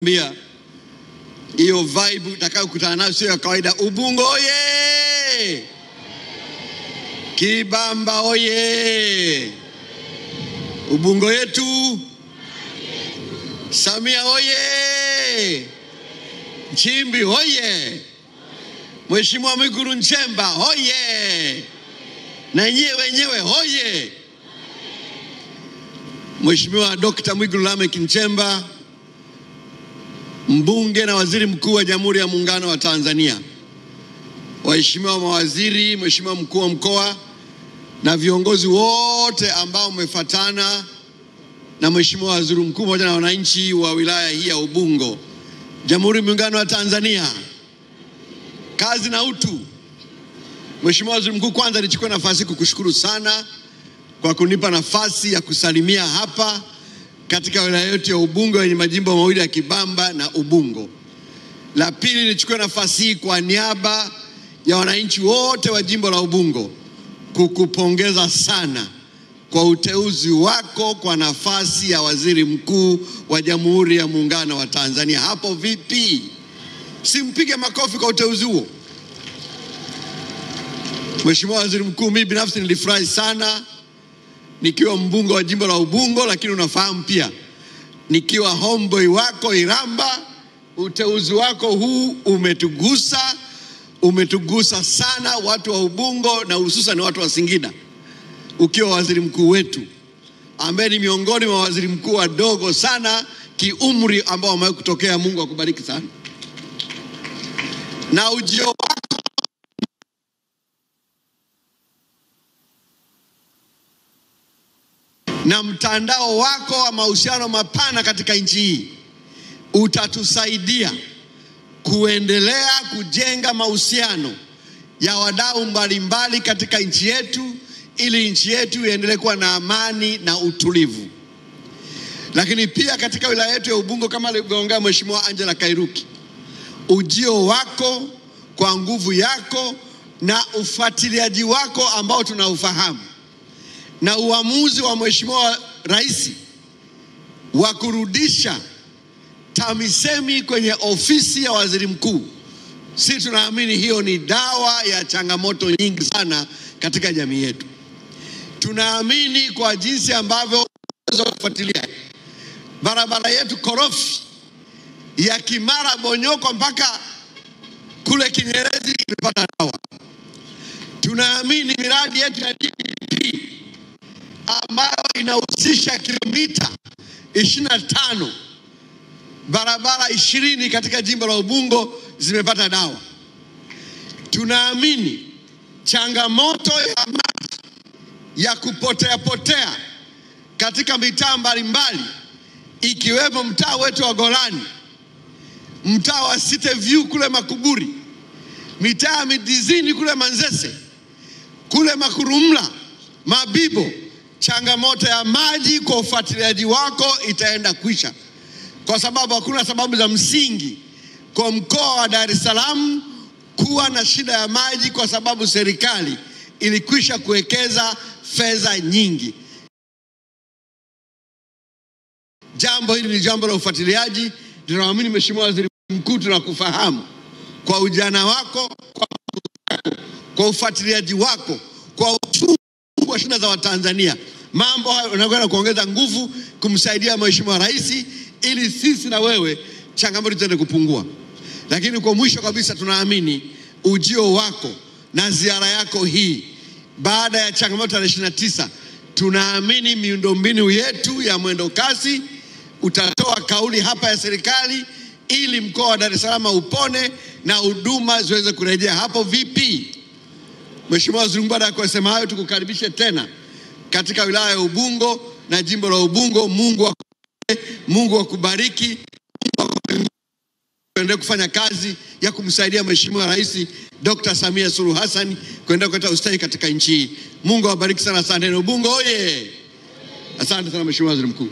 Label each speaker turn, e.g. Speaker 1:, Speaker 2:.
Speaker 1: Mbia, hiyo vibe utakayokutana nayo sio ya kawaida. Ubungo oye! Kibamba oye! Ubungo yetu! Samia oye! Nchimbi oye! Mheshimiwa Mwigulu Nchemba oye! Na nyewe wenyewe oye! Mheshimiwa Dr. Mwigulu Lameck Nchemba, mbunge na waziri mkuu wa Jamhuri ya Muungano wa Tanzania, waheshimiwa mawaziri, mheshimiwa mkuu wa mkoa na viongozi wote ambao mmefuatana na mheshimiwa waziri mkuu pamoja na wananchi wa wilaya hii ya Ubungo, Jamhuri ya Muungano wa Tanzania, kazi na utu. Mheshimiwa waziri mkuu, kwanza nichukue nafasi kukushukuru sana kwa kunipa nafasi ya kusalimia hapa katika wilaya yetu ya Ubungo yenye majimbo mawili ya Kibamba na Ubungo. La pili, nichukue nafasi hii kwa niaba ya wananchi wote wa jimbo la Ubungo kukupongeza sana kwa uteuzi wako kwa nafasi ya waziri mkuu wa Jamhuri ya Muungano wa Tanzania. Hapo vipi? Simpige makofi kwa uteuzi huo. Mheshimiwa waziri mkuu, mimi binafsi nilifurahi sana nikiwa mbunge wa jimbo la Ubungo, lakini unafahamu pia nikiwa homeboy wako Iramba, uteuzi wako huu umetugusa sana watu wa Ubungo na hususan watu wa Singida, ukiwa waziri mkuu wetu ambaye ni miongoni mwa waziri mkuu wadogo sana kiumri ambao wamewahi kutokea. Mungu akubariki sana. Na ujio wako na mtandao wako wa mahusiano mapana katika nchi hii utatusaidia kuendelea kujenga mahusiano ya wadau mbalimbali katika nchi yetu, ili nchi yetu iendelee kuwa na amani na utulivu. Lakini pia katika wilaya yetu ya Ubungo, kama alivyoongea Mheshimiwa Angela Kairuki, ujio wako kwa nguvu yako na ufuatiliaji wako ambao tunaufahamu na uamuzi wa Mheshimiwa Rais wa kurudisha TAMISEMI kwenye ofisi ya waziri mkuu, sisi tunaamini hiyo ni dawa ya changamoto nyingi sana katika jamii yetu. Tunaamini kwa jinsi ambavyo tunaweza kufuatilia barabara yetu korofi ya Kimara Bonyoko mpaka kule Kinyerezi imepata dawa. Tunaamini miradi yetu ya DPP ambayo inahusisha kilomita 25, barabara 20 katika jimbo la Ubungo zimepata dawa. Tunaamini changamoto ya maji ya kupotea katika mitaa mbalimbali ikiwemo mtaa wetu wa Golani, mtaa wa City View kule Makuburi, mitaa Midizini kule Manzese, kule Makurumla, Mabibo, changamoto ya maji kwa ufuatiliaji wako itaenda kuisha, kwa sababu hakuna sababu za msingi kwa mkoa wa Dar es Salaam kuwa na shida ya maji, kwa sababu serikali ilikwisha kuwekeza fedha nyingi. Jambo hili ni jambo la ufuatiliaji. Tunaamini Mheshimiwa Waziri Mkuu, tunakufahamu kwa ujana wako, kwa ufuatiliaji wako, kwa uchungu wa shida za Watanzania. Mambo hayo yanakwenda kuongeza nguvu kumsaidia Mheshimiwa Rais ili sisi na wewe changamoto ziende kupungua. Lakini kwa mwisho kabisa, tunaamini ujio wako na ziara yako hii baada ya changamoto ya 29, tunaamini miundombinu yetu ya mwendo kasi utatoa kauli hapa ya serikali ili mkoa wa Dar es Salaam upone na huduma ziweze kurejea. Hapo vipi? Mheshimiwa Waziri Mkuu, baada ya kusema hayo, tukukaribishe tena katika wilaya ya Ubungo na jimbo la Ubungo. Mungu akubariki. Tuendelee kufanya kazi ya kumsaidia Mheshimiwa Rais Dr. Samia Suluhu Hassan kuendelea kuleta ustawi katika nchi hii. Mungu awabariki sana. Asante. Ubungo oye! Asante sana Mheshimiwa Waziri Mkuu.